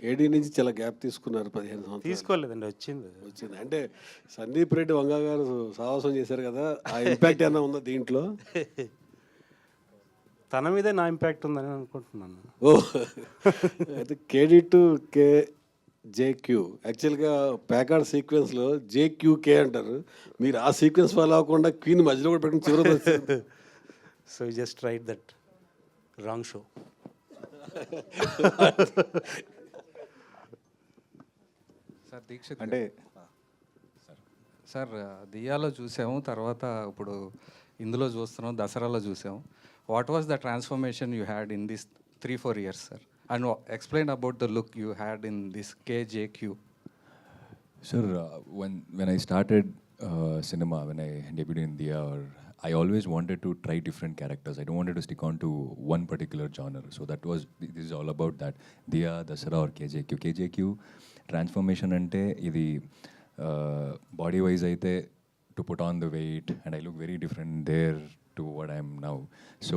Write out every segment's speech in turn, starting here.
కేడీ నుంచి చాలా గ్యాప్ తీసుకున్నారు 15 సంవత్సరాలు. తీసుకోలేదండి, వచ్చింది. వచ్చింది అంటే సందీప్ రెడ్డి వంగ గారు సాహసం చేశారు కదా, ఆ ఇంపాక్ట్ ఏమైనా ఉందా దీంట్లో? తన మీదే నా ఇంపాక్ట్ ఉందని అనుకుంటున్నాను. ఓ అయితే కేడీ టు జేక్యూ యాక్చువల్గా ప్యాకార్డ్ సీక్వెన్స్లో జేక్యూకే అంటారు, మీరు ఆ సీక్వెన్స్ ఫాలో అవ్వకుండా క్వీన్ మధ్యలో కూడా పెట్టుకుని చివరి వచ్చింది. So you just write that wrong show. Sir Dikshit అంటే సార్ దియాలో చూసాము, తర్వాత ఇప్పుడు ఇందులో చూస్తున్నాం, దసరాలో చూసాము. What was the transformation you had in this 3-4 years, sir? And explain about the look you had in this KJQ. Sir, when I started cinema, when I debuted in Diya, I always wanted to try different characters. I don't wanted to stick on to one particular genre. So this is all about that. Diya, Dasara or KJQ. KJQ transformation ante idi body wise aithe to put on the weight, and I look very different there to what I am now. So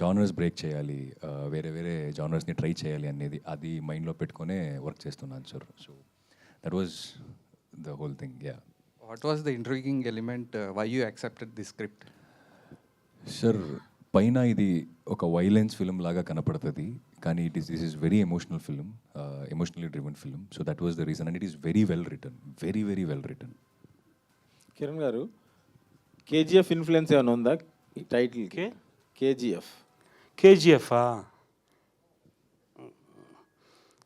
genres break cheyali, వేరే genresని try చేయాలి అనేది అది మైండ్లో పెట్టుకునే work చేస్తున్నాను sir. So that was the whole thing. Yeah. What was the intriguing element, why you accepted this script? Sir పైన ఇది ఒక వైలెన్స్ ఫిల్మ్ లాగా కనపడుతుంది, కానీ this is very emotional film, emotionally driven film. So that was the reason, and it is very well return, very very well return. Kiran గారు, KGF influence ఏమైనా ఉందా ఈ టైటిల్? కేజీఎఫ్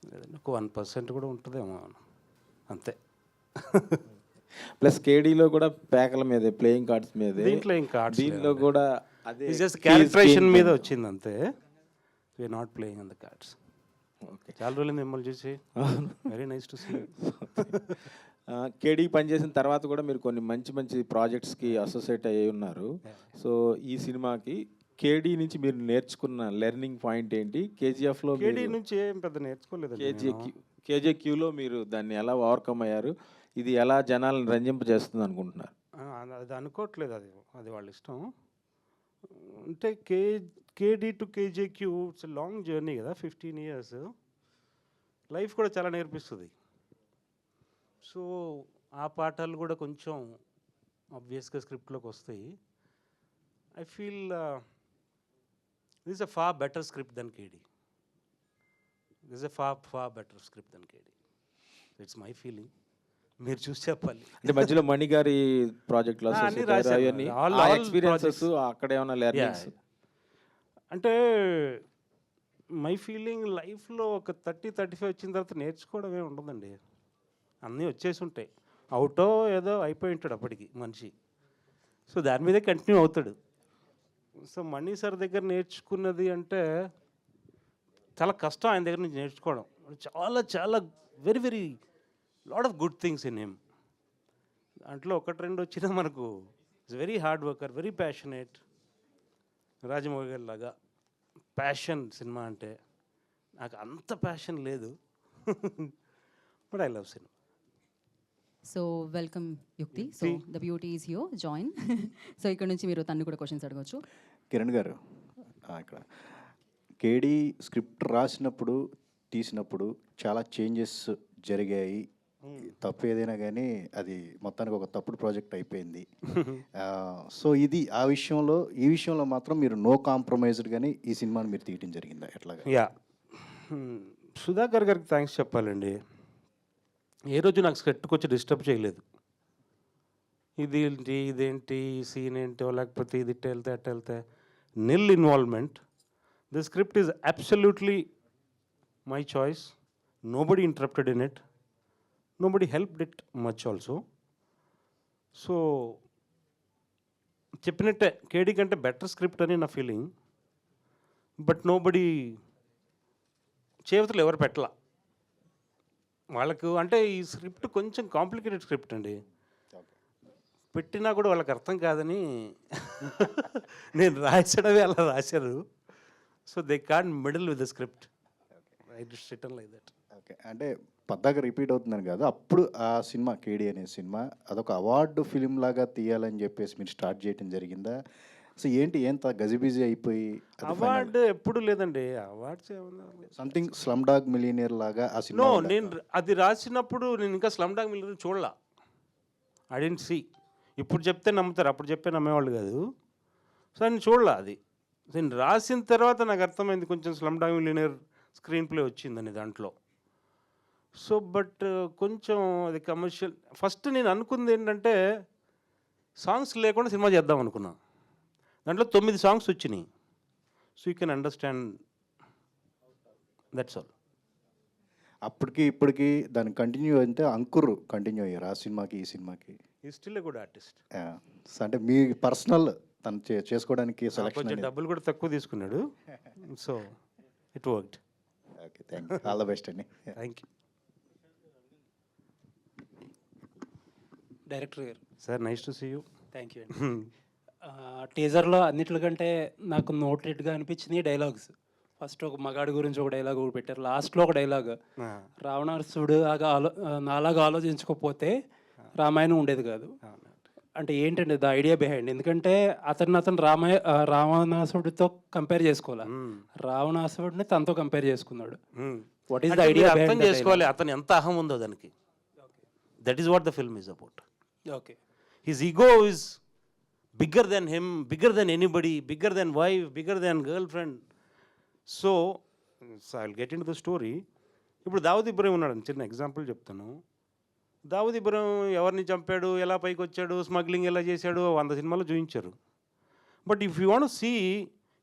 లేదండి, ఒక 1% కూడా ఉంటుందేమో అంతే. ప్లస్ కేడీలో కూడా ప్యాకల మీదే, ప్లేయింగ్ కార్డ్స్ మీదే. దీంట్లో ఏం కార్డ్స్, దీంట్లో కూడా అదే జస్ట్ క్యారెక్టరేషన్ మీద వచ్చింది అంతే. We're not playing on the cards. Okay, చాలా రోజులు మిమ్మల్ని చూసి. Very nice to see. KD పనిచేసిన తర్వాత కూడా మీరు కొన్ని మంచి మంచి ప్రాజెక్ట్స్కి అసోసియేట్ అయ్యి ఉన్నారు. సో ఈ సినిమాకి కేడీ నుంచి మీరు నేర్చుకున్న లెర్నింగ్ పాయింట్ ఏంటి? కేజీఎఫ్లో కేడీ నుంచి ఏం పెద్ద నేర్చుకోలేదు. కేజేక్యూలో మీరు దాన్ని ఎలా ఓవర్కమ్ అయ్యారు? ఇది ఎలా జనాలను రంజింపజేస్తుంది అనుకుంటున్నారు? అది అనుకోవట్లేదు, అది వాళ్ళ ఇష్టం. అంటే కేడీ టు కేజేక్యూ ఇట్స్ లాంగ్ జర్నీ కదా, 15 years. లైఫ్ కూడా చాలా నేర్పిస్తుంది. సో ఆ పాఠాలు కూడా కొంచెం ఆబ్వియస్గా స్క్రిప్ట్లోకి వస్తాయి. I feel this a far better script then KD. This a far better script then KD. It's my feeling. మీరు చూసి చెప్పాలి. అంటే మధ్యలో మణి గారి ప్రాజెక్ట్లో ఎక్స్పీరియన్సెస్ అక్కడ ఏమైనా లెర్నింగ్స్? అంటే మై ఫీలింగ్ లైఫ్లో ఒక 30-35 వచ్చిన తర్వాత నేర్చుకోవడమే ఉండదండి, అన్నీ వచ్చేసి ఉంటాయి. అవుటో ఏదో అయిపోయి ఉంటాడు అప్పటికి మనిషి. సో దాని మీదే కంటిన్యూ అవుతాడు. సో మణి సార్ దగ్గర నేర్చుకున్నది అంటే చాలా కష్టం ఆయన దగ్గర నుంచి నేర్చుకోవడం. చాలా చాలా very very lot of good things in him. దాంట్లో 1-2 వచ్చినా మనకు it's very hard worker, very passionate. Rajamouli గారి లాగా ప్యాషన్ సినిమా అంటే. నాకు అంత ప్యాషన్ లేదు, but I love cinema. So welcome Yukti. So the beauty is here, join. So ఇక్కడ నుంచి మీరు తను కూడా క్వశ్చన్స్ అడగవచ్చు. కిరణ్ గారు, ఇక్కడ కేడీ స్క్రిప్ట్ రాసినప్పుడు తీసినప్పుడు చాలా చేంజెస్ జరిగాయి. తప్పు ఏదైనా కానీ అది మొత్తానికి ఒక తప్పుడు ప్రాజెక్ట్ అయిపోయింది. సో ఈ విషయంలో మాత్రం మీరు నో కాంప్రమైజ్డ్ కానీ ఈ సినిమాని మీరు తీయటం జరిగిందా ఎట్లాగా? యా, సుధాకర్ గారికి థ్యాంక్స్ చెప్పాలండి. ఏ రోజు నాకు స్క్రిప్ట్కి వచ్చి డిస్టర్బ్ చేయలేదు. ఇదేంటి సీన్ ఏంటో, లేకపోతే ఇది ఇట్ట వెళ్తే అట్ట వెళ్తే, nil involvement. The script is absolutely my choice. Nobody interrupted in it, nobody helped it much also. So చెప్పినట్టే కేడీ కంటే బెటర్ స్క్రిప్ట్ అని నా ఫీలింగ్. బట్ నోబడి చేతులు ఎవరు పెట్టలా వాళ్ళకు. అంటే ఈ స్క్రిప్ట్ కొంచెం కాంప్లికేటెడ్ స్క్రిప్ట్ అండి, పెట్టినా కూడా వాళ్ళకి అర్థం కాదని నేను రాసడమే అలా రాశారు. So they can't meddle with the script. I just written like that. Okay, అంటే పద్దాక రిపీట్ అవుతుందని కాదు, అప్పుడు ఆ సినిమా కేడీ అనే సినిమా అదొక అవార్డు ఫిలిం లాగా తీయాలని చెప్పేసి మీరు స్టార్ట్ చేయడం జరిగిందా, సో ఏంటి ఎంత గజిబిజీ అయిపోయి అవార్డు ఎప్పుడు లేదండి, అవార్డ్స్ ఏమన్నా సంథింగ్ స్లమ్ డాగ్ మిలియనియర్ లాగా ఆ నో, సినిమా నేను అది రాసినప్పుడు నేను ఇంకా స్లమ్ డాగ్ మిలియనీర్ చూడలా. I didn't see. ఇప్పుడు చెప్తే నమ్ముతారు, అప్పుడు చెప్పే నమ్మేవాళ్ళు కాదు. సో నేను చూడలా అది. నేను రాసిన తర్వాత నాకు అర్థమైంది కొంచెం slum dog millionaire screen play వచ్చిందని దాంట్లో. సో బట్ కొంచెం అది కమర్షియల్. ఫస్ట్ నేను అనుకుంది ఏంటంటే సాంగ్స్ లేకుండా సినిమా చేద్దాం అనుకున్నా. దాంట్లో 9 సాంగ్స్ వచ్చినాయి. So you can understand, that's all. అప్పటికి ఇప్పటికి దాన్ని కంటిన్యూ అయితే అంకుర్ కంటిన్యూ అయ్యారు ఆ సినిమాకి ఈ సినిమాకి. ఈ still a good artist. So అంటే మీ పర్సనల్ తను చేసుకోవడానికి సెలక్షన్ కొంచెం డబ్బులు కూడా తక్కువ తీసుకున్నాడు. So it worked. Okay, thank you, all the best అండి. థ్యాంక్ యూ డైరెక్టర్ గారు. Sir, nice to see you. Thank you అండి. టీజర్లో అన్నిటికంటే నాకు నోటెడ్గా అనిపించింది డైలాగ్స్. ఫస్ట్ ఒక మగాడి గురించి ఒక డైలాగ్ ఒకటి పెట్టారు, లాస్ట్లో ఒక డైలాగ్, రావణాసుడు నాలాగా ఆలోచించకపోతే రామాయణం ఉండేది కాదు. అంటే ఏంటంటే ద ఐడియా బిహైండ్, ఎందుకంటే అతను రావణాసుడితో కంపేర్ చేసుకోవాలి, రావణాసుడిని తనతో కంపేర్ చేసుకున్నాడు. వాట్ ఈస్ ద ఐడియా అర్థం చేసుకోవాలి అతను ఎంత అహం ఉందో దానికి. That is what the film is about. Okay. His ego is bigger than him, bigger than anybody, bigger than wife, bigger than girlfriend. So I'll get into the story. ఇప్పుడు దావుద్ ఇబ్రహీం ఉన్నాడు, చిన్న ఎగ్జాంపుల్ చెప్తాను. దావుద్ ఇబ్రహీం ఎవరిని చంపాడు, ఎలా పైకి వచ్చాడు, స్మగ్లింగ్ ఎలా చేశాడు, 100 సినిమాలు చూపించారు. But if you want see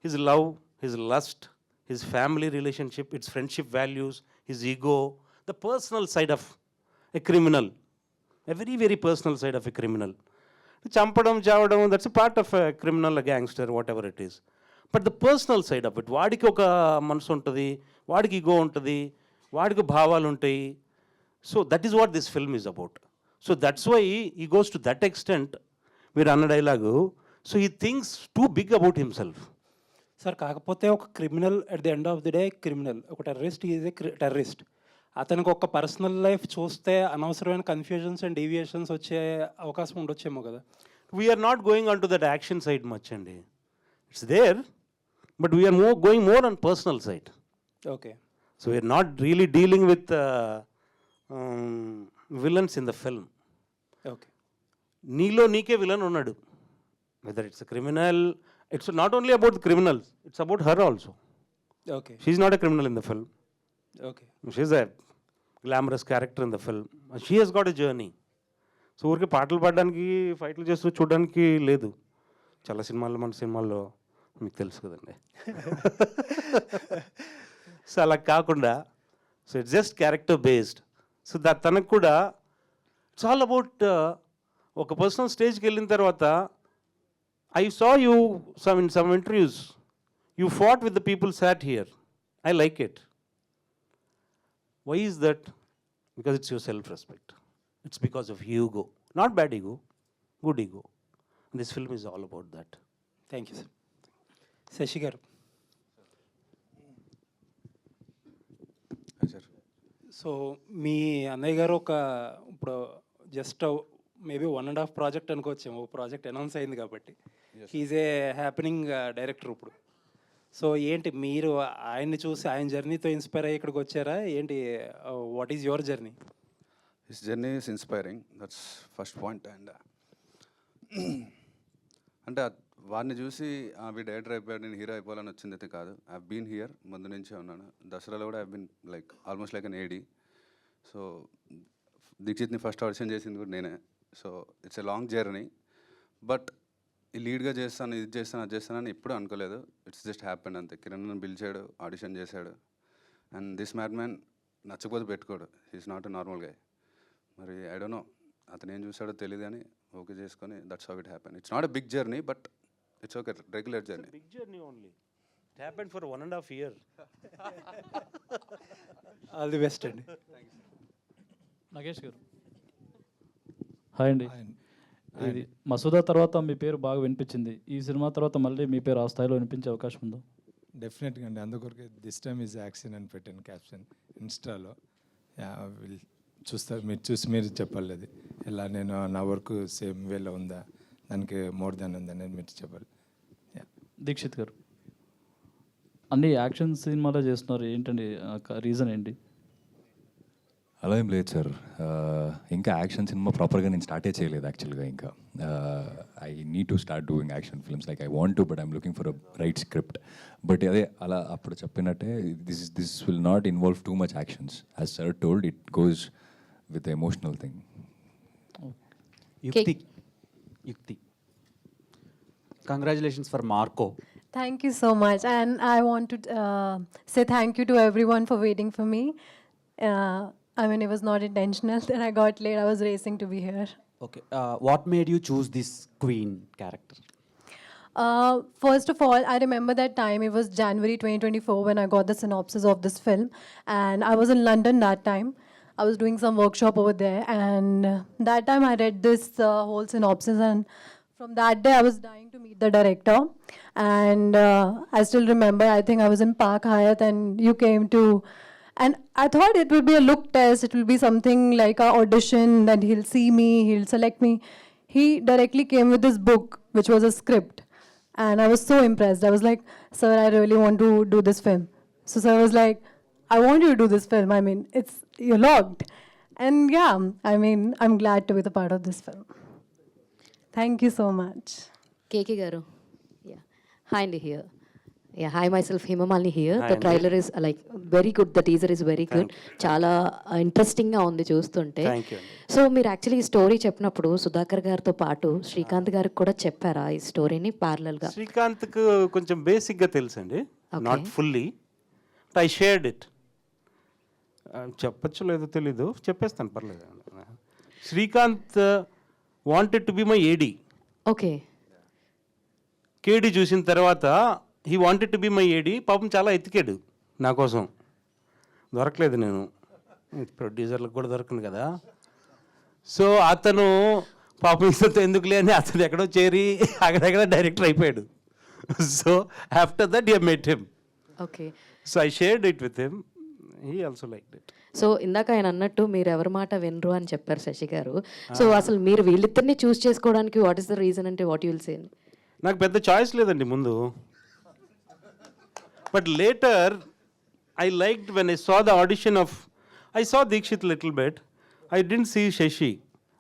his love, his lust, his family relationship, it's friendship values, his ego, the personal side of a criminal, a very very personal side of a criminal. చంపడం, చావడం, that's a part of a criminal, a gangster, whatever it is. But the personal side of it, వాడికి ఒక మనసు ఉంటుంది, వాడికి ego ఉంటుంది, వాడికి భావాలు ఉంటాయి. So that is what this film is about. So that's why he goes to that extent. మీరు అన్న dialogue, so he thinks too big about himself. Sir, కాకపోతే ఒక criminal at the end of the day criminal, ఒక terrorist is a terrorist. అతనికి ఒక personal life చూస్తే అనవసరమైన confusions and deviations వచ్చే అవకాశం ఉండొచ్చేమో కదా. We're not going on to that action side much అండి. It's there, but we're going more on personal side. Okay. So we're not really dealing with villains in the film. Okay. నీలో నీకే villain ఉన్నాడు, whether it's a criminal. It's not only about the criminals, it's about her also. Okay. She's not a criminal in the film. Okay. She's a glamorous character in the film. She has got a journey. So ఊరికి పాటలు పాడడానికి, ఫైట్లు చేస్తూ చూడడానికి లేదు. చాలా సినిమాల్లో, మన సినిమాల్లో మీకు తెలుసు కదండి. సో అలా కాకుండా, so it's just character based. So తనకు కూడా ఇట్స్ ఆల్ అబౌట్ ఒక పర్సనల్ స్టేజ్కి వెళ్ళిన తర్వాత, I saw you some interviews, you fought with the people sat here, I like it. Why is that? Because it's your self-respect. It's because of ego. Not bad ego, good ego. And this film is all about that. Thank you sir. Sashi garu. Sir, so మీ అన్నయ్య గారు ఇప్పుడు just maybe 1.5 project అనుకోవచ్చేమో, ఒక project announce అయింది కాబట్టి. He's a happening director ఇప్పుడు. So ఏంటి, మీరు ఆయన్ని చూసి ఆయన జర్నీతో ఇన్స్పైర్ అయ్యి ఇక్కడికి వచ్చారా ఏంటి? What is your journey? His journey is inspiring, that's first point. And అంటే వాడిని చూసి వీడు డైరెక్టర్ అయిపోయాడు, నేను హీరో అయిపోవాలని వచ్చింది అయితే కాదు. ఐ బీన్ హియర్, ముందు నుంచే ఉన్నాను. దసరాలో కూడా I been like almost like an AD. So దీక్షిత్ని ఫస్ట్ ఆడిషన్ చేసింది కూడా నేనే. So it's a long journey. But ఈ లీడ్గా చేస్తాను, ఇది చేస్తాను, అది చేస్తానని ఎప్పుడు అనుకోలేదు. ఇట్స్ జస్ట్ హ్యాపెన్ అంతే. కిరణ్ నన్ను పిలిచాడు, ఆడిషన్ చేశాడు. అండ్ దిస్ మ్యాడ్ మ్యాన్ నచ్చకపోతే పెట్టుకోడు. హీస్ నాట్ ఎ నార్మల్ గా. మరి ఐ డోంట్ నో అతను ఏం చూసాడో తెలియదు అని ఓకే చేసుకొని that's how it happen. It's not a big journey, but it's okay, regular journey. Big journey only. It happened for 1.5 years. All the best అండి. నాగేష్ గారు, hi అండి. ఇది మసూదా తర్వాత మీ పేరు బాగా వినిపించింది. ఈ సినిమా తర్వాత మళ్ళీ మీ పేరు ఆ స్థాయిలో వినిపించే అవకాశం ఉందా? డెఫినెట్గా అండి. అందుకొరకే దిస్ టైమ్ ఈజ్ యాక్షన్ అని పెట్టాను క్యాప్షన్ ఇన్స్టాలో. చూస్తారు, మీరు చూసి మీరు చెప్పాలి అది ఎలా నేను నా వర్క్ సేమ్ వేలో ఉందా, దానికి మోర్ దాన్ ఉందా అనేది మీరు చెప్పాలి. దీక్షిత్ గారు, అన్ని యాక్షన్ సినిమాలో చేస్తున్నారు, ఏంటండి రీజన్ ఏంటి? అలా ఏం లేదు సార్, ఇంకా యాక్షన్ సినిమా ప్రాపర్గా నేను స్టార్టే చేయలేదు యాక్చువల్గా. ఇంకా I need to start doing action films, like I want to, but I'm looking for a right script. But అదే అలా అప్పుడు చెప్పినట్టే this will not involve too much actions. As sir told, it goes with emotional thing. Yukti. Congratulations for Marco. Thank you so much. And I want to say thank you to everyone for waiting for me. I mean, it was not intentional that I got late. I was racing to be here. Okay. What made you choose this Queen character? First of all, I remember that time, it was January 2024 when I got the synopsis of this film. And I was in London that time. I was doing some workshop over there. And that time I read this whole synopsis. And from that day, I was dying to meet the director. And I still remember, I think I was in Park Hyatt and you came to... And I thought it would be a look test. It will be something like an audition, that he'll see me, he'll select me. He directly came with this book, which was a script. And I was so impressed. I was like, sir, I really want to do this film. So sir was like, I want you to do this film. I mean, you're locked. And yeah, I mean, I'm glad to be the part of this film. Thank you so much. Keki Garu. Yeah. Hi, Andy here. Yeah, hi, myself, Himamali here. Hi, The Andy. trailer is like very good. The teaser is very good. చాలా ఇంట్రెస్టింగ్గా ఉంది చూస్తుంటే. Thank you. So మీరు actually ఈ story చెప్పినప్పుడు సుధాకర్ గారితో పాటు శ్రీకాంత్ గారికి కూడా చెప్పారా ఈ స్టోరీని ప్యారలల్గా? శ్రీకాంత్కు కొంచెం బేసిక్గా తెలుసండి, Okay. Not fully. I shared it. చెప్పచ్చు లేదో తెలీదు, చెప్పేస్తాను పర్లేదు. Srikanth wanted to be my AD. Okay. KD చూసిన తర్వాత he wanted to be my AD. పాపం చాలా ఎతికాడు నా కోసం, దొరకలేదు. నేను ప్రొడ్యూసర్లకు కూడా దొరకను కదా. సో అతను పాపం ఇంత ఎందుకులే అని అతను ఎక్కడో చేరి అక్కడెక్కడ డైరెక్టర్ అయిపోయాడు. So after that you met him. Okay. So I shared it with him. He also like it. So ఇందాక ఆయన అన్నట్టు మీరు ఎవరి మాట వినరు అని చెప్పారు శశి గారు. సో అసలు మీరు వీళ్ళిద్దరిని చూస్ చేసుకోవడానికి వాట్ ఈస్ ద రీజన్ అంటే వాట్ యూ విల్ సే? నాకు పెద్ద చాయిస్ లేదండి ముందు. But later I liked when I saw the audition of, I saw Dikshit little bit. I didn't see Shashi.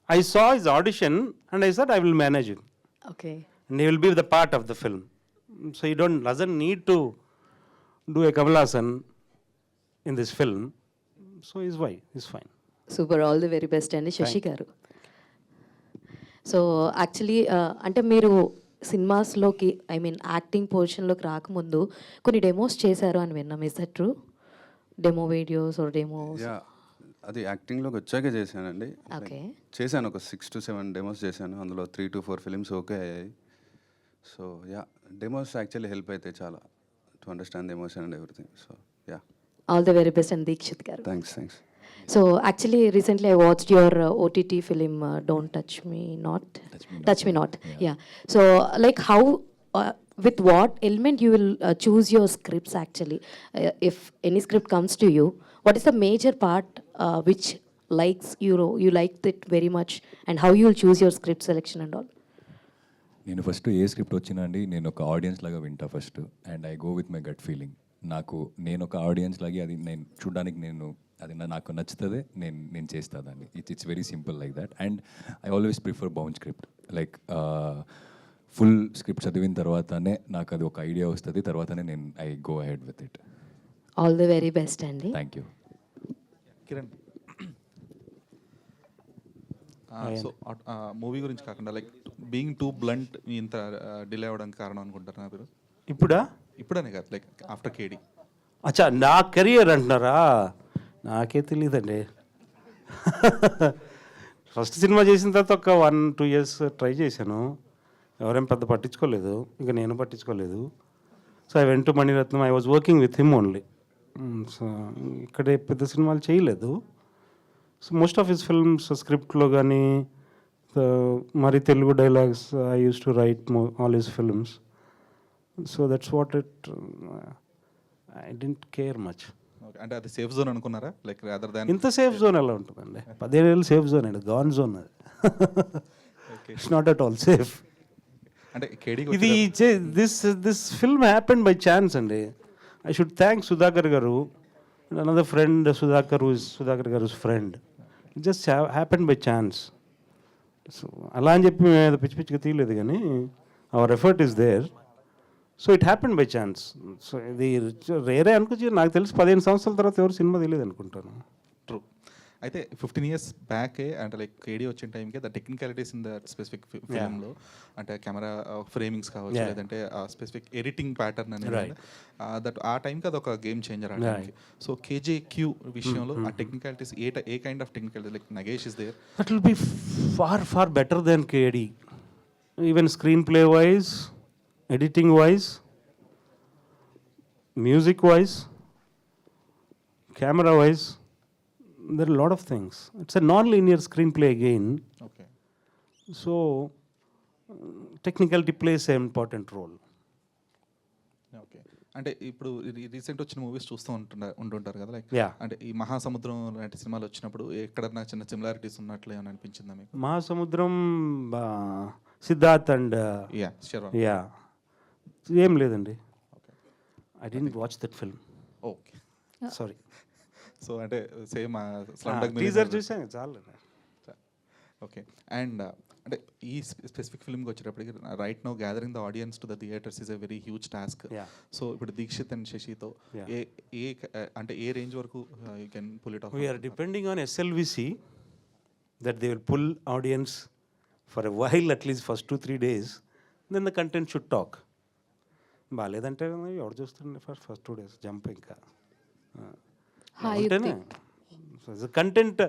I saw his audition and I said I will manage him. Okay. And he will be the part of the film. So he doesn't need to do a Kamal Haasan in this film. So he's fine. Super, all the very best అండి శశి గారు. So actually అంటే మీరు సినిమాస్లోకి I mean acting పొజిషన్లోకి రాకముందు కొన్ని demos చేశారు అని విన్నాం. Is that true? Demo videos or demos? అది యాక్టింగ్లోకి వచ్చాకే చేశానండి. ఓకే. చేశాను, ఒక 6 to 7 డెమోస్ చేశాను. అందులో 3 to 4 ఫిలిమ్స్ ఓకే అయ్యాయి. So yeah, demos actually help అవుతాయి చాలా to understand the emotion and everything. So yeah, all the very best and Dikshith garu. Thanks. So actually recently I watched your OTT film don't touch me not. Yeah. So like how with what element you will choose your scripts actually? If any script comes to you, what is the major part which you liked it very much, and how you will choose your script selection and all? నేను first ఏ script వచ్చినా అండి నేను ఒక audience లాగా వింటా first, and I go with my gut feeling. నేను ఒక ఆడియన్స్ లాగే అది నేను చూడడానికి అది నాకు నచ్చుతుంది, నేను చేస్తాను దాన్ని. It's very simple like that. And I always prefer bound script. Like full script చదివిన తర్వాతనే నాకు అది ఒక ఐడియా వస్తుంది, తర్వాతనే I go ahead with it. All the very best అండి. Thank you. Kiran, so movie గురించి కాకుండా లైక్ బీయింగ్ టూ బ్లంట్ మీ ఇంత డిలే అవ్వడానికి కారణం అనుకుంటారా మీరు? ఇప్పుడనే కాదు, లైక్ ఆఫ్టర్ కేడీ. అచ్చా, నా కెరియర్ అంటున్నారా? నాకే తెలియదండి. ఫస్ట్ సినిమా చేసిన తర్వాత ఒక 1-2 years ట్రై చేశాను. ఎవరేం పెద్ద పట్టించుకోలేదు, ఇంకా నేను పట్టించుకోలేదు. So I went to Mani Ratnam. I was working with him only. So ఇక్కడే పెద్ద సినిమాలు చేయలేదు. So most of his films స్క్రిప్ట్లో కానీ మరి Telugu dialogues I use to write all his films. So that's what it. I don't care much. అంటే అది safe zone అనుకున్నారా? లైక్ అదర్ దాన్ ఇంత సేఫ్ జోన్ ఎలా ఉంటుందండి? 17 ఏళ్ళు సేఫ్ జోన్ అండి, గాన్ జోన్ అది. It's not at all safe. అంటే కేడీ ఇది this film happened by chance అండి. I should thank Sudhakar garu and another friend Sudhakar garu's friend. It just happened by chance. So అలా అని చెప్పి మేము ఏదో పిచ్చి పిచ్చిగా తీయలేదు, కానీ our effort is there. So it happened by chance. So ఇది రేరే అనుకోవచ్చు. నాకు తెలిసి 15 సంవత్సరాల తర్వాత ఎవరు సినిమా తెలియదు అనుకుంటాను. ట్రూ. అయితే 15 years బ్యాకే అంటే లైక్ కేడీ వచ్చిన టైంకి the technicalities in the specific ఫిలింలో అంటే కెమెరా ఫ్రేమింగ్స్ కావచ్చు, లేదంటే స్పెసిఫిక్ ఎడిటింగ్ ప్యాటర్న్ అనేది దట్ ఆ టైంకి అది ఒక గేమ్ చేంజర్ ఆ టైంకి. సో కేజేక్యూ విషయంలో ఆ టెక్నికాలిటీస్ ఏ kind of technicality like Nagesh is there? That will be far better then KD. Even screenplay wise, editing wise, music wise, camera wise, there are a lot of things. It's a non-linear screenplay again. Okay. So technicality plays an important role. Okay. అంటే ఇప్పుడు recent వచ్చిన movies చూస్తూ ఉంటుంటారు కదా, like Yeah. అంటే ఈ మహాసముద్రం లాంటి సినిమాలు వచ్చినప్పుడు ఎక్కడన్నా చిన్న సిమిలారిటీస్ ఉన్నట్లు ఏమైనా అనిపించిందా మీకు? మహాసముద్రం, సిద్ధార్థ్ అండ్ యా ఏం లేదండి. I don't watch that film. Okay, sorry. So అంటే సేమ్ టీజర్ చూసాను చాలు. ఓకే. అండ్ అంటే ఈ స్పెసిఫిక్ ఫిల్మ్కి వచ్చేటప్పటికి right now gathering the audience to the theatres is a very huge task. So ఇప్పుడు దీక్షిత్ అండ్ శశితో అంటే ఏ రేంజ్ వరకు you can pull it off? We're depending on SLVC that they will pull audience for a while, at least first 2-3 days, then the content should talk. బాగాలేదంటే ఎవరు చూస్తుండే first 2 days jump ఇంకా అంటేనే కంటెంట్.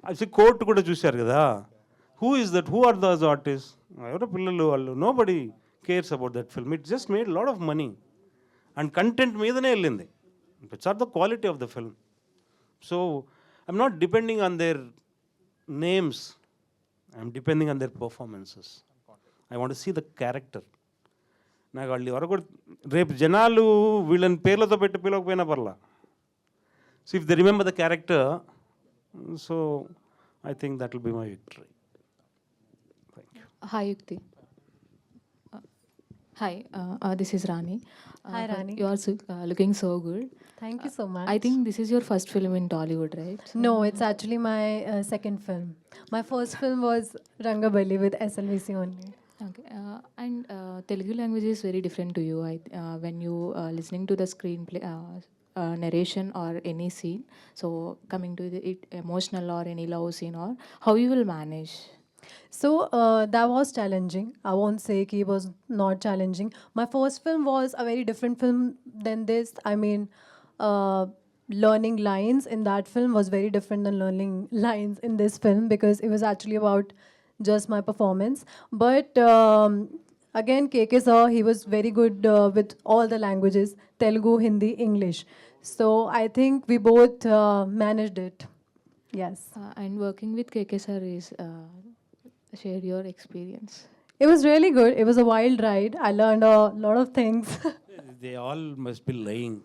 అది కోర్టు కూడా చూశారు కదా. Who are those artist? ఎవరో పిల్లలు వాళ్ళు. Nobody cares about that film. It just made lot of money and content మీదనే వెళ్ళింది. It's or the quality of the film. So I'm not depending on their names, I'm depending on their performances. I want see the character. నాకు వాళ్ళు ఎవరు కూడా రేపు జనాలు వీళ్ళని పేర్లతో పెట్టి పిలవకపోయినా పర్లా. So if they remember the character, so I think that will be my victory. Thank you. Hi Yukti. Hi, this is Rani. Hi, Rani. You are looking so good. Thank you so much. I think this is your first film in Tollywood, right? No, it's actually my second film. My first film was Rangabali with SLVC only. Okay, and Telugu language is very different to you. When you listening to the screenplay, narration or any scene, so coming to it emotional or any love scene, or how you will manage? So that was challenging. I won't say it was not challenging. My first film was a very different film than this. I mean, learning lines in that film was very different than learning lines in this film, because it was actually about just my performance. But again, KK sir, he was very good with all the languages, Telugu, Hindi, English. So I think we both managed it. Yes. And working with KK sir is share your experience. It was really good. It was a wild ride. I learned a lot of things. They all must be lying.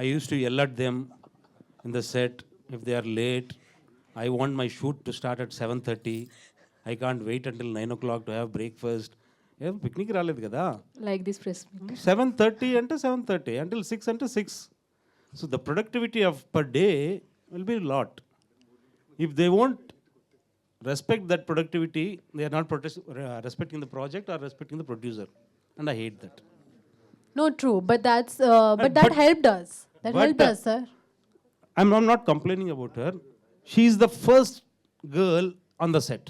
I used to yell at them in the set if they are late. I want my shoot to start at 7:30. I can't wait until 9 o'clock to have breakfast. Picnic రాలేదు కదా. Like this press meet. 7:30 అంటే 7:30 until 6 అంటే 6. So the productivity of per day will be a lot. If they won't respect that productivity, they are not respecting the project or respecting the producer, and I hate that. No, true, but that's that helped us. That helped us, sir. I'm not complaining about her. She is the first girl on the set.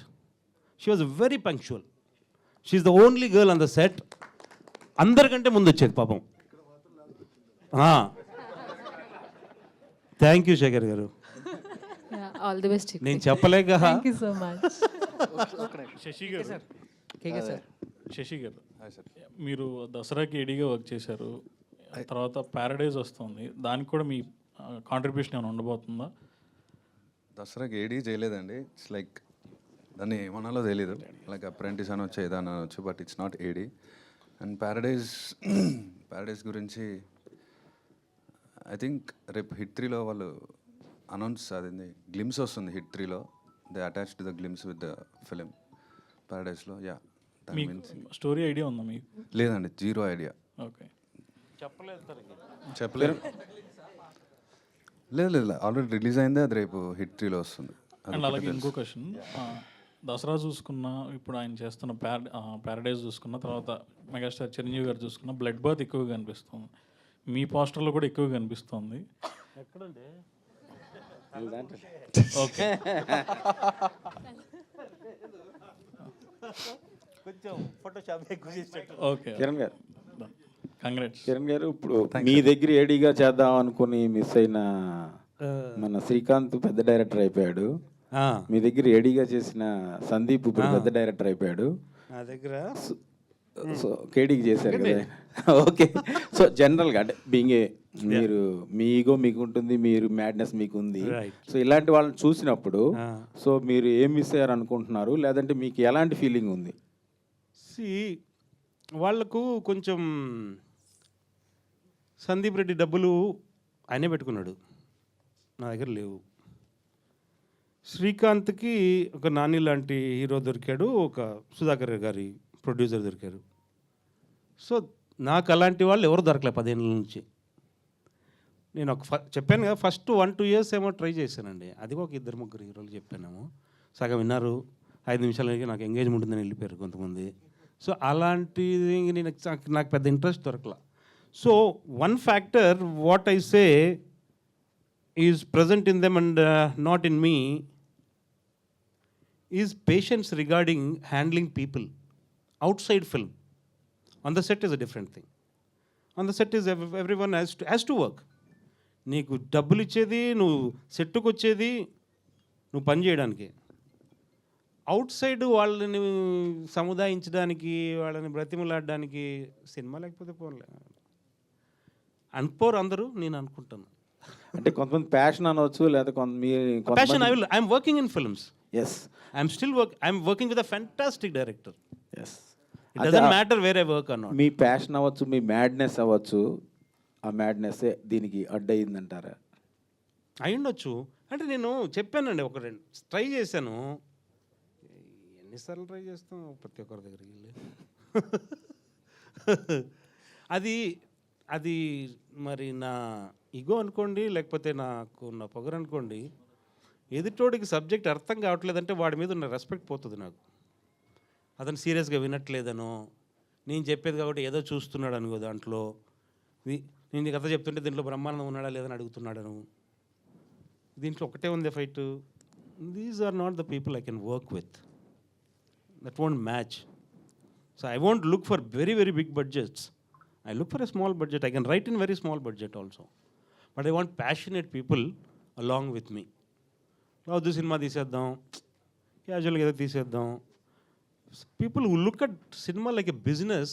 She was very punctual. She's the only girl on the set. అందరికంటే ముందు వచ్చేది పాపం. Thank you Shekhar గారు. All the best. నేను చెప్పలేక. Thank you so much. Shashi గారు, శశి గారు, మీరు దసరాకి ఏడీగా వర్క్ చేశారు, తర్వాత ప్యారడైజ్ వస్తుంది, దానికి కూడా మీ కాంట్రిబ్యూషన్ ఏమైనా ఉండబోతుందా? దసరాకి ఏడీ చేయలేదండి. ఇట్స్ లైక్ దాన్ని ఏమనాలో తెలీదు, లైక్ అప్రెంటిస్ అనొచ్చు ఏదైనా అనొచ్చు, but it's not AD. And Paradise గురించి ఐ థింక్ రేపు హిట్ 3లో వాళ్ళు అనౌన్స్ అదింది, గ్లిమ్స్ వస్తుంది హిట్ 3లో. They attach to the glimpse with the film ప్యారడైజ్లో. యా, దాని మీకు మీన్స్ స్టోరీ ఐడియా ఉందా మీకు? లేదండి, జీరో ఐడియా. ఓకే. చెప్పలేదు సార్ చెప్పలేరు. లేదు లేదు, ఆల్రెడీ రిలీజ్ అయిందే, అది రేపు హిట్ 3లో వస్తుంది. అండ్ అలాగే ఇంకో క్వశ్చన్, దసరా చూసుకున్న, ఇప్పుడు ఆయన చేస్తున్న ప్యారడైజ్ చూసుకున్న, తర్వాత మెగాస్టార్ చిరంజీవి గారు చూసుకున్న బ్లడ్ బాత్ ఎక్కువగా కనిపిస్తుంది, మీ పోస్టర్లో కూడా ఎక్కువగా కనిపిస్తుంది. ఎక్కడండి? ఓకే. కొంచెం ఫోటోషాప్ ఎక్కువ చేసేటట్టు. ఓకే. కిరణ్ గారు, కంగ్రాట్స్. కిరణ్ గారు, ఇప్పుడు మీ దగ్గర ఏడీగా చేద్దాం అనుకుని మిస్ అయిన మన శ్రీకాంత్ పెద్ద డైరెక్టర్ అయిపోయాడు. మీ దగ్గర ఏడీగా చేసిన సందీప్ ఇప్పుడు పెద్ద డైరెక్టర్ అయిపోయాడు. నా దగ్గర సో కేడీకి చేశారు కదా. ఓకే. సో జనరల్గా అంటే బీయింగ్ మీరు మీ ఈగో మీకు ఉంటుంది, మీరు మ్యాడ్నెస్ మీకు ఉంది. సో ఇలాంటి వాళ్ళని చూసినప్పుడు సో మీరు ఏం మిస్ అయ్యారు అనుకుంటున్నారు, లేదంటే మీకు ఎలాంటి ఫీలింగ్ ఉంది? వాళ్లకు కొంచెం సందీప్ రెడ్డి డబ్బులు ఆయనే పెట్టుకున్నాడు, నా దగ్గర లేవు. శ్రీకాంత్కి ఒక నాని లాంటి హీరో దొరికాడు, ఒక సుధాకర్ గారి ప్రొడ్యూసర్ దొరికారు. సో నాకు అలాంటి వాళ్ళు ఎవరు దొరకలే 10 ఏళ్ళ నుంచి. నేను చెప్పాను కదా, ఫస్ట్ 1-2 years ఏమో ట్రై చేశానండి. అది ఒక 2-3 హీరోలు చెప్పానేమో, సగం విన్నారు, 5 నిమిషాలకి నాకు ఎంగేజ్మెంట్ ఉందని వెళ్ళిపోయారు కొంతమంది. సో అలాంటిది నాకు పెద్ద ఇంట్రెస్ట్ దొరకలా. So one factor what I say is present in them and not in me is patience regarding handling people outside film. On the set is a different thing. On the set is everyone has to work. నీకు డబ్బులు ఇచ్చేది, నువ్వు సెట్టుకు వచ్చేది, నువ్వు పని చేయడానికి. Out side వాళ్ళని సముదాయించడానికి, వాళ్ళని బ్రతిమలాడడానికి సినిమా లేకపోతే పోలే అనుకోరు అందరూ, నేను అనుకుంటాను. అంటే కొంతమంది ప్యాషన్ అనవచ్చు, లేదా passion. I'm working in films. Yes, I'm working with a fantastic director. Yes, it doesn't matter where I work or not. మీ ప్యాషన్ అవ్వచ్చు, మీ మ్యాడ్నెస్ అవ్వచ్చు, ఆ మ్యాడ్నెస్సే దీనికి అడ్డయిందంటారా? అయ్యుండొచ్చు. అంటే నేను చెప్పానండి, ఒక 2 ట్రై చేశాను. ఎన్నిసార్లు ట్రై చేస్తాం ప్రతి ఒక్కరి దగ్గరికి వెళ్ళి. అది మరి నా ఈగో అనుకోండి, లేకపోతే నాకు ఉన్న పొగరు అనుకోండి. ఎదుటోడికి సబ్జెక్ట్ అర్థం కావట్లేదంటే వాడి మీద ఉన్న రెస్పెక్ట్ పోతుంది నాకు. అతను సీరియస్గా వినట్లేదనో, నేను చెప్పేది కాబట్టి ఏదో చూస్తున్నాడు అనుకో, దాంట్లో నేను కథ చెప్తుంటే దీంట్లో బ్రహ్మానందం ఉన్నాడా లేదని అడుగుతున్నాడను. దీంట్లో ఒకటే ఉంది fight. These are not the people I can work with. That won't match. So I won't look for very very big budgets. I look for a small budget. I can write in very small budget also. But I want passionate people along with me. This cinema తీసేద్దాం, క్యాజువల్గా ఏదో తీసేద్దాం. People who look at cinema like a business,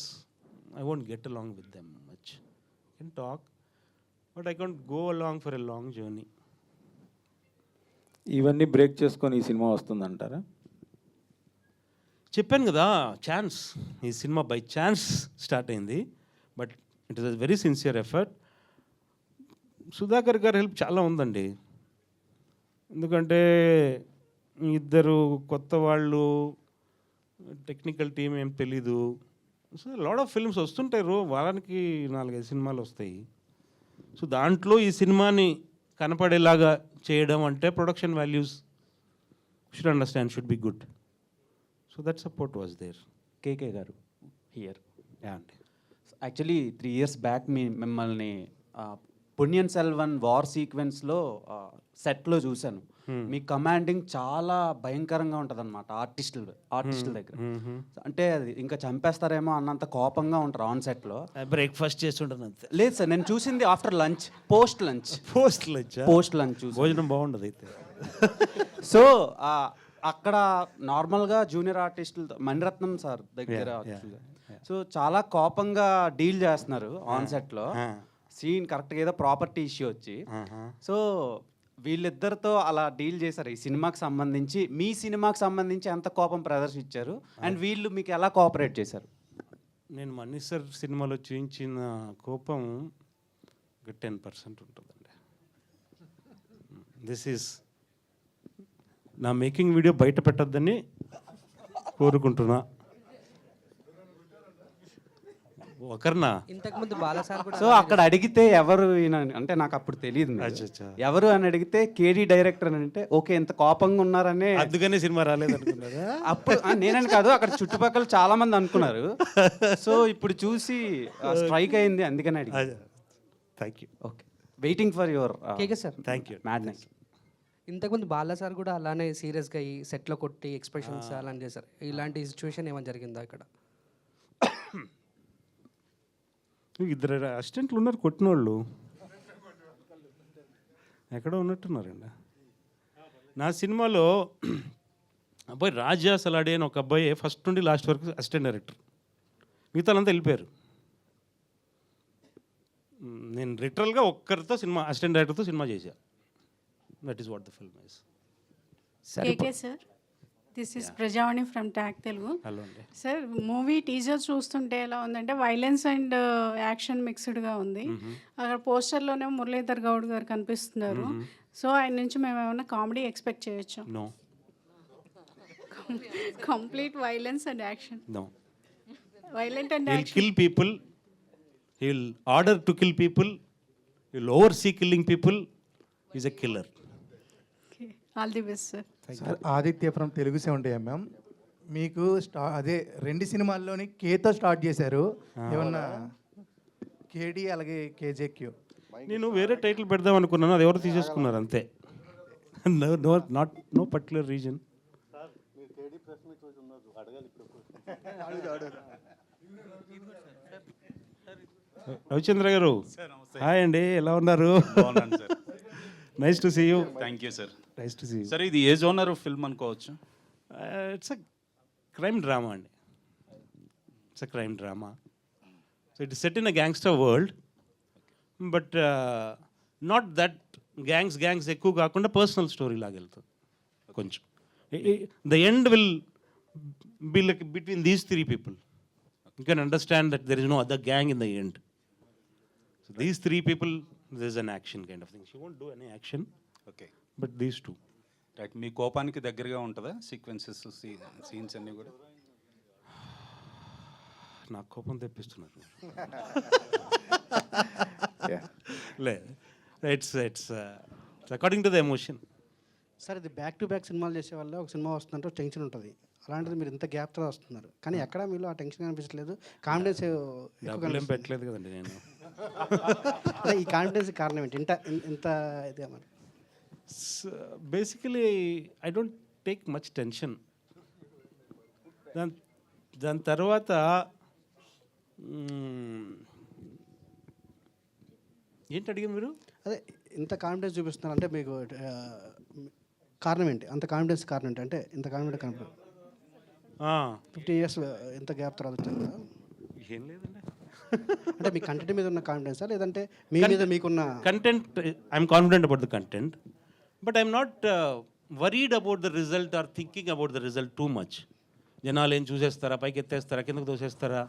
I won't get along with them much. I can talk, but I can't go along for a long journey. ఇవన్నీ break చేసుకొని ఈ cinema వస్తుందంటారా? చెప్పాను కదా, chance. ఈ సినిమా బై ఛాన్స్ స్టార్ట్ అయింది. But it is a very sincere effort. Sudhakar గారి help చాలా ఉందండి. ఎందుకంటే ఇద్దరు కొత్త వాళ్ళు, టెక్నికల్ టీం ఏం తెలీదు. సో లాట్ ఆఫ్ ఫిల్మ్స్ వస్తుంటాయి, వారానికి 4-5 సినిమాలు వస్తాయి. సో దాంట్లో ఈ సినిమాని కనపడేలాగా చేయడం అంటే production values should understand, should be good. So that support was there. KK garu here. అండి, యాక్చువల్లీ 3 years బ్యాక్ మిమ్మల్ని పొన్నియిన్ సెల్వన్ వార్ సీక్వెన్స్లో సెట్లో చూశాను. మీ కమాండింగ్ చాలా భయంకరంగా ఉంటుంది అనమాట ఆర్టిస్టుల దగ్గర. అంటే అది ఇంకా చంపేస్తారేమో అన్నంత కోపంగా ఉంటారు ఆన్ సెట్లో. బ్రేక్ఫాస్ట్ చేస్తుంటాను అంతే. లేదు సార్, నేను చూసింది ఆఫ్టర్ లంచ్, పోస్ట్ లంచ్ చూసి. భోజనం బాగుండదు అయితే. సో అక్కడ నార్మల్గా జూనియర్ ఆర్టిస్టులతో మణిరత్నం సార్ దగ్గర సో చాలా కోపంగా డీల్ చేస్తున్నారు ఆన్ సెట్లో. సీన్ కరెక్ట్గా ఏదో ప్రాపర్టీ ఇష్యూ వచ్చి, సో వీళ్ళిద్దరితో అలా డీల్ చేశారు. ఈ సినిమాకి సంబంధించి, మీ సినిమాకి సంబంధించి ఎంత కోపం ప్రదర్శించారు అండ్ వీళ్ళు మీకు ఎలా కోఆపరేట్ చేశారు? నేను మనీ సార్ సినిమాలో చూపించిన కోపం 10% ఉంటుందండి. దిస్ ఈజ్ నా మేకింగ్ వీడియో బయట పెట్టద్దని కోరుకుంటున్నా. ఒకరినా? ఇంతకుముందు బాలసార్ కూడా సో అక్కడ అడిగితే ఎవరు ఈయన అంటే నాకు అప్పుడు తెలియదు అచ్చచ్చా. ఎవరు అని అడిగితే కేడీ డైరెక్టర్ అని అంటే ఓకే ఇంత కోపంగా ఉన్నారనే అందుకనే సినిమా రాలేదు అనుకున్నారా? అప్పుడు నేనని కాదు అక్కడ చుట్టుపక్కల చాలా మంది అనుకున్నారు. సో ఇప్పుడు చూసి స్ట్రైక్ అయింది అందుకని అడిగి. Thank you. Okay waiting for your KK sir thank you. Madness. ఇంతకుముందు బాలసార్ కూడా అలానే సీరియస్గా అయ్యి సెట్లో కొట్టి ఎక్స్ప్రెషన్స్ అలానే చేశారు. ఇలాంటి సిచ్యువేషన్ ఏమైనా జరిగిందా ఇక్కడ? ఇద్దరు అసిస్టెంట్లు ఉన్నారు కొట్టిన వాళ్ళు, ఎక్కడో ఉన్నట్టున్నారండి. నా సినిమాలో అబ్బాయి రాజా సలాడే అని ఒక అబ్బాయి ఫస్ట్ నుండి లాస్ట్ వరకు అసిస్టెంట్ డైరెక్టర్, మిగతాలంతా వెళ్ళిపోయారు. నేను లిటరల్గా ఒక్కరితో సినిమా అసిస్టెంట్ డైరెక్టర్తో సినిమా చేశా. That is what the film is. KK sir, this is Prajavani from tag Telugu. Hello అండి. సార్ మూవీ టీజర్ చూస్తుంటే ఎలా ఉందంటే వైలెన్స్ అండ్ యాక్షన్ మిక్స్డ్గా ఉంది. అక్కడ పోస్టర్లోనే మురళీధర్ గౌడ్ గారు కనిపిస్తున్నారు. సో ఆయన నుంచి మేము ఏమైనా కామెడీ ఎక్స్పెక్ట్ చేయొచ్చు? No. Complete violence and action. No. Violent and He'll action. kill people. He'll order to kill people. He'll oversee killing people. He's a killer. All the best sir. Sir Aditya from Telugu 70mm. మీకు అదే 2 సినిమాల్లోని కేతో start చేశారు. ఏమన్నా కేడి అలాగే కేజేక్యూ? నేను వేరే title పెడదాం అనుకున్నాను, అది ఎవరు తీసేసుకున్నారు అంతే. No particular reason. రవిచంద్ర గారు హాయ్ అండి, ఎలా ఉన్నారు? Nice to see you. Thank you sir. Nice to see you. Sir ఇది ఏ జోనర్ ఫిల్మ్ అనుకోవచ్చు? ఇట్స్ అ క్రైమ్ డ్రామా అండి. It's a crime drama. So it is set in a gangster world, but not that gangs ఎక్కువ కాకుండా personal story లాగా వెళ్తుంది కొంచెం. The end will be like between these 3 people. You can understand that there is no other gang in the end. So these 3 people, there is an action kind of thing. She won't do any action. Okay. But these 2. Right. మీ కోపానికి దగ్గరగా ఉంటుందా sequences scenes అన్నీ కూడా? నాకు కోపం తెప్పిస్తున్నారు. లేదు, it's according to the emotion. Sir ఇది బ్యాక్ టు బ్యాక్ సినిమాలు చేసే వల్ల ఒక సినిమా వస్తుందంటే టెన్షన్ ఉంటుంది. అలాంటిది మీరు ఇంత గ్యాప్తో వస్తున్నారు కానీ ఎక్కడ మీలో ఆ టెన్షన్ కనిపించలేదు. కాన్ఫిడెన్స్ డబ్బులు ఏం పెట్టలేదు కదండి నేను. ఈ కాన్ఫిడెన్స్ కారణం ఏంటి? ఇంత ఇదే మరి basically I don't take much tension. దాని తర్వాత ఏంటి అడిగారు మీరు? అదే ఇంత కాన్ఫిడెన్స్ చూపిస్తున్నారు అంటే మీకు కారణం ఏంటి? అంత కాన్ఫిడెన్స్ కారణం ఏంటి? అంటే ఇంత కాన్ఫిడెంట్ కనపడదు. 50 years ఇంత గ్యాప్ తర్వాత వచ్చిందా? ఏం లేదండి. అంటే మీ కంటెంట్ మీద ఉన్న కాన్ఫిడెన్సా లేదంటే మీ మీద మీకున్న content? I'm confident about the content, but I'm not worried about the result or thinking about the result too much. జనాలు ఏం చూసేస్తారా, పైకి ఎత్తేస్తారా, కిందకు తోసేస్తారా?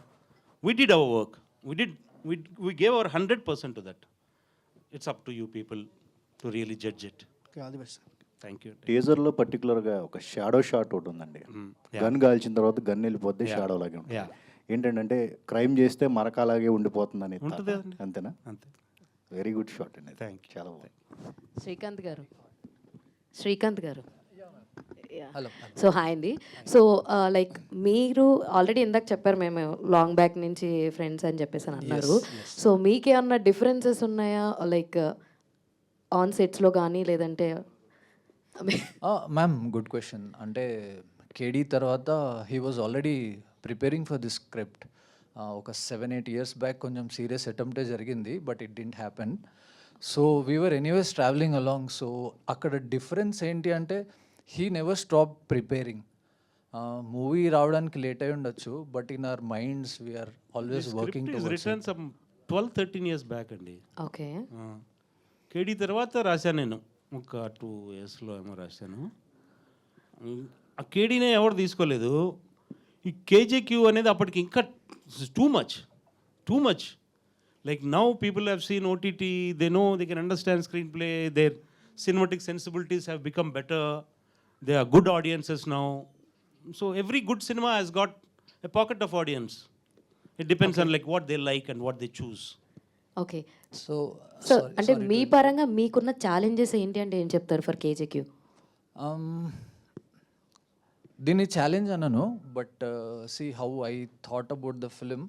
We did our work, we gave our 100% to that. It's up to you people to really judge it. All the best. Thank you. టీజర్లో పర్టికులర్గా ఒక షాడో షాట్ ఒకటి ఉందండి. గన్ కాల్చిన తర్వాత గన్ వెళ్ళిపోద్ది, షాడో లాగే ఉంటుంది. ఏంటంటే క్రైమ్ చేస్తే మరకాలాగే ఉండిపోతుందని. అంతేనా? అంతే. వెరీ గుడ్ షాట్ అండి. Thank you. చాలా బాగుంది. శ్రీకాంత్ గారు హలో. సో హాయ్ అండి. సో లైక్ మీరు ఆల్రెడీ ఇందాక చెప్పారు మేము లాంగ్ బ్యాక్ నుంచి ఫ్రెండ్స్ అని చెప్పేసి అని అన్నారు. సో మీకేమన్నా డిఫరెన్సెస్ ఉన్నాయా లైక్ ఆన్ సెట్స్లో కానీ లేదంటే? Ma'am good question. అంటే కేడీ తర్వాత he was already preparing for this script. ఒక 7-8 years బ్యాక్ కొంచెం సీరియస్ అటెంప్టే జరిగింది, but it didn't happen. So we're anyways travelling along. So అక్కడ డిఫరెన్స్ ఏంటి అంటే he never stop preparing. Movie రావడానికి లేట్ అయి ఉండొచ్చు, but in our minds we're always working towards it. Return some 12-13 years back అండి. Okay. KD తర్వాత రాశాను నేను, ఒక 2 yearsలో ఏమో రాశాను. ఆ కేడీనే ఎవరు తీసుకోలేదు. ఈ కేజేక్యూ అనేది అప్పటికి ఇంకా too much. Like now people have seen OTT, they know they can understand screenplay, their cinematic sensibilities have become better, they are good audiences now. So every good cinema has got a pocket of audience. It depends on like what they like and what they choose. Okay. So so అంటే మీ పరంగా మీకున్న challenges ఏంటి అంటే ఏం చెప్తారు for కేజేక్యూ? దీన్ని challenge అనను, but see how I thought about the film.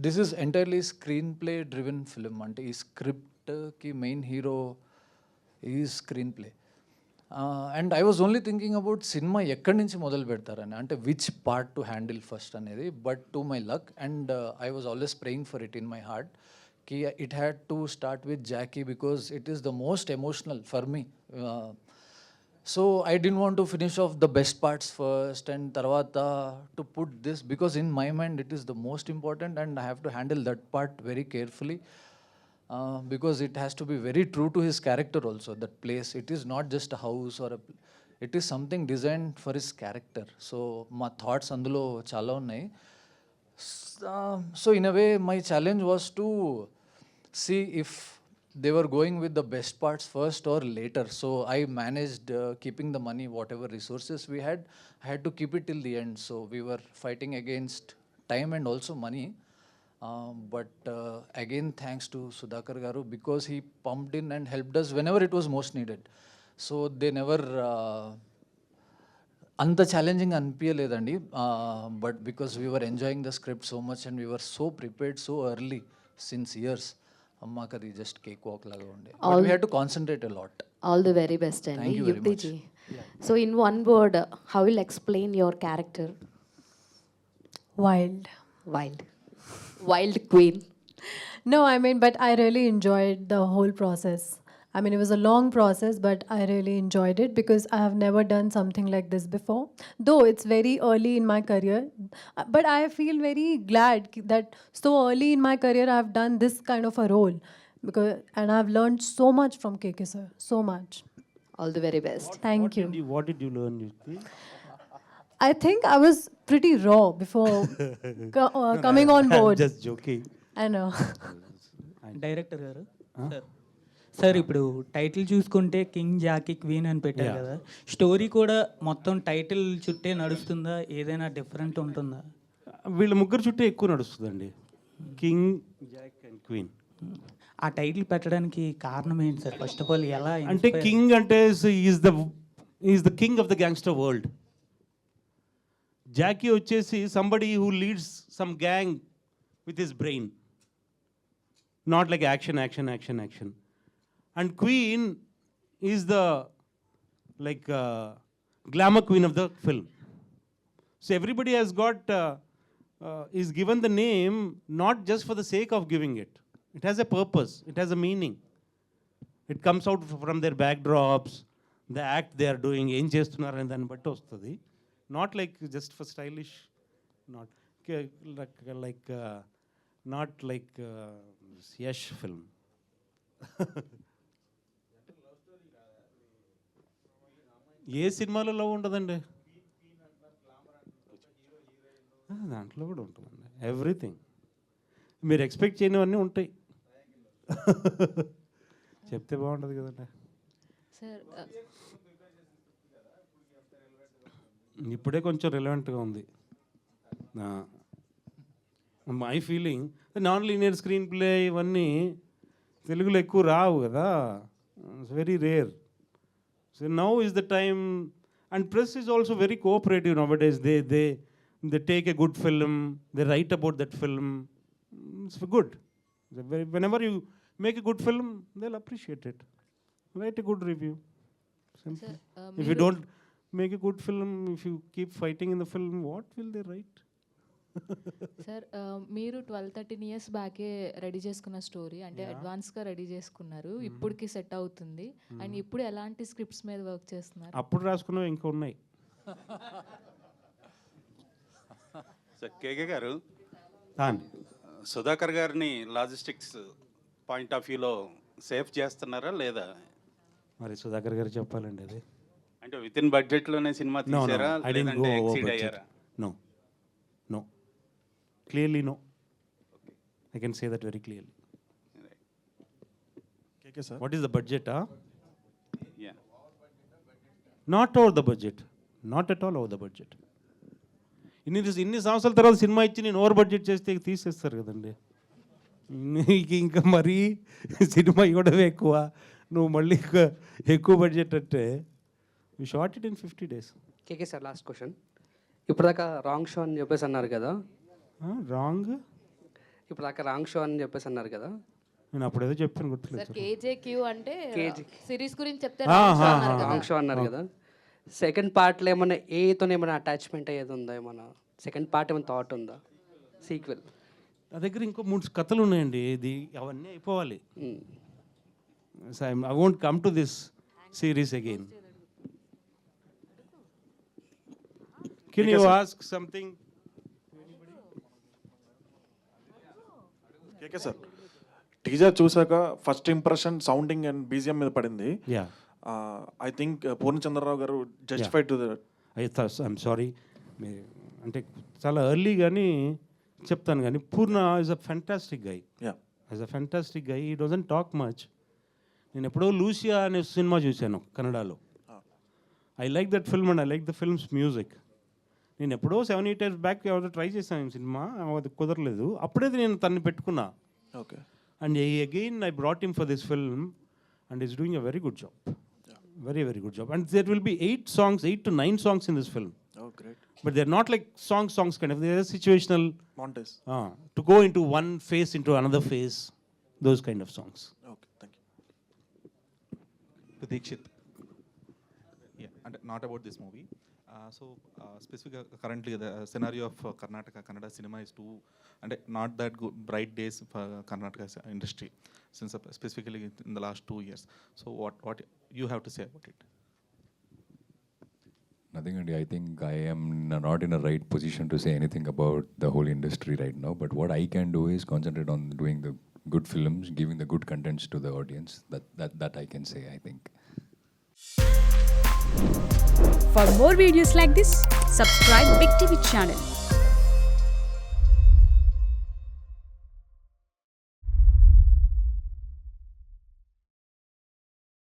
This is entirely screenplay driven film. అంటే ఈ స్క్రిప్ట్కి మెయిన్ హీరో ఈ screenplay. And I was only thinking about cinema ఎక్కడి నుంచి మొదలు పెడతారని, అంటే which part to handle first అనేది. But to my luck and I was always praying for it in my heart కి it had to start with Jackie because it is the most emotional for me. So I didn't want to finish off the best parts first and tarvata to put this, because in my mind it is the most important and I have to handle that part very carefully, because it has to be very true to his character also, that place. It is not just a house or it is something designed for his character. So my thoughts అందులో చాలా ఉన్నాయి. So in a way my challenge was to see if they were going with the best parts first or later. So I managed keeping the money, whatever resources we had, I had to keep it till the end. So we were fighting against time and also money. But again, thanks to Sudhakar Garu, because he pumped in and helped us whenever it was most needed. So they never అంత challenging అనిపించలేదండి. But because we were enjoying the script so much and we were so prepared so early since years. మాకు అది just cake walk లాగా ఉండే. But we had to concentrate a lot. All the very best అండి. Thank you very much. So in one word, how will explain your character? Wild. Wild queen. No, I mean, but I really enjoyed the whole process. I mean, it was a long process, but I really enjoyed it because I have never done something like this before. Though it's very early in my career, but I feel very glad that so early in my career I have done this kind of a role, and I've learned so much from KK sir, so much. All the very best. Thank you. What did you learn, Yukti? I think I was pretty raw before coming on board. I'm just joking. I know. Director గారు sir, ఇప్పుడు title చూసుకుంటే king Jackie queen అని పెట్టారు కదా, story కూడా మొత్తం title చుట్టే నడుస్తుందా, ఏదైనా డిఫరెంట్ ఉంటుందా? వీళ్ళ ముగ్గురు చుట్టూ ఎక్కువ నడుస్తుందండి, కింగ్, జాక్ అండ్ క్వీన్. ఆ టైటిల్ పెట్టడానికి కారణం ఏంటి సార్? ఫస్ట్ ఆఫ్ ఆల్ ఎలా అంటే కింగ్ అంటే is the king of the gangster world. Jackie వచ్చేసి somebody who leads some gang with his brain, not like action action action action. And Queen is the like glamour queen of the film. So everybody has got is given the name not just for the sake of giving it. It has a purpose. It has a meaning. It comes out from their backdrops, the act they are doing. Em chestunnaru and danni batti ostadi. Not like just for stylish. Not like not like Yash film. ఏ సినిమాలో love ఉండదండి, దాంట్లో కూడా ఉంటుందండి. Everything మీరు expect చేయనివన్నీ ఉంటాయి. చెప్తే బాగుంటుంది కదండి. ఇప్పుడే కొంచెం రిలవెంట్గా ఉంది. My feeling non linear screen play ఇవన్నీ తెలుగులో ఎక్కువ రావు కదా, it's very rare. So now is the time, and press is also very cooperative nowadays. They take a good film, they write about that film. It's good. Whenever you make a good film, they'll appreciate it. Write a good review. Simple. If you don't make a good film, if you keep fighting in the film, what will they write? Sir, మీరు 12-13 years బ్యాకే ready చేసుకున్న story, అంటే అడ్వాన్స్గా ready చేసుకున్నారు, ఇప్పటికి set అవుతుంది. And ఇప్పుడు ఎలాంటి scripts మీద వర్క్ చేస్తున్నారు? అప్పుడు రాసుకున్నవి ఇంకా ఉన్నాయి. సార్ కేకే గారు, సుధాకర్ గారిని లాజిస్టిక్స్ పాయింట్ ఆఫ్ వ్యూలో సేఫ్ చేస్తున్నారా లేదా? మరి సుధాకర్ గారు చెప్పాలండి అది. అంటే విత్ ఇన్ బడ్జెట్లోనే సినిమా తీసారా, లేదంటే ఎక్సీడ్ అయ్యారా? No. Clearly no. I can say that very clearly. Okay, sir. What is the budget? Yeah. Not over the budget. Not at all over the budget. ఇన్ని సంవత్సరాల తర్వాత సినిమా ఇచ్చి నేను over budget చేస్తే ఇక తీసేస్తారు కదండి. నీకు ఇంకా మరీ సినిమా ఇవ్వడమే ఎక్కువ, నువ్వు మళ్ళీ ఎక్కువ బడ్జెట్ అంటే you short it in 50 days. KK sir last question. ఇప్పుడు దాకా రాంగ్ షో అని చెప్పేసి అన్నారు కదా, రాంగ్ ఇప్పుడు దాకా రాంగ్ షో అని చెప్పేసి అన్నారు కదా, నేను అప్పుడు ఏదో చెప్పాను సార్ గుర్తులేదు. కేజేక్యూ అంటే సిరీస్ గురించి చెప్తే రాంగ్ షో అన్నారు కదా. సెకండ్ పార్ట్లో ఏమైనా ఏతో ఏమైనా అటాచ్మెంట్ అయ్యేది ఉందా, ఏమైనా సెకండ్ పార్ట్ ఏమైనా థాట్ ఉందా, సీక్వెల్? నా దగ్గర ఇంకో 3 కథలు ఉన్నాయండి, ఇది అవన్నీ అయిపోవాలి. I won't come to this series again. Can you ask something? KK sir, teaser చూసాక first impression sounding and BGM మీద పడింది. ఐ థింక్ పూర్ణచంద్రరావు గారు జస్టిఫైడ్ టు ఐఎమ్ సారీ, అంటే చాలా ఎర్లీ కానీ చెప్తాను కానీ పూర్ణ ఈజ్ అ ఫ్యాంటాస్టిక్ గై. ఈ డజంట్ టాక్ మచ్. నేను ఎప్పుడో లూసియా అనే సినిమా చూశాను కన్నడలో. I like that film and I like the films music. నేను ఎప్పుడో 7-8 years బ్యాక్ ఎవరో ట్రై చేశాను సినిమా, అది కుదరలేదు. అప్పుడే నేను తన్ని పెట్టుకున్నా. Okay. And again I brought him for this film and is doing a very good job. Very, very good job. And there will be 8 to 9 songs in this film. Oh, great. But they're not like songs kind of. They're situational. Montage. To go into one phase into another phase. Those kind of songs. Okay, thank you. Dikshit. Yeah, and not about this movie. Specifically, currently the scenario of Karnataka Kannada cinema is too, and not that good, bright days for Karnataka industry, since specifically in the last 2 years. So what you have to say about it? Nothing, Andy. I think I am not in a right position to say anything about the whole industry right now. But what I can do is concentrate on doing the good films, giving the good contents to the audience. That I can say, I think. For more videos like this, subscribe Big TV channel.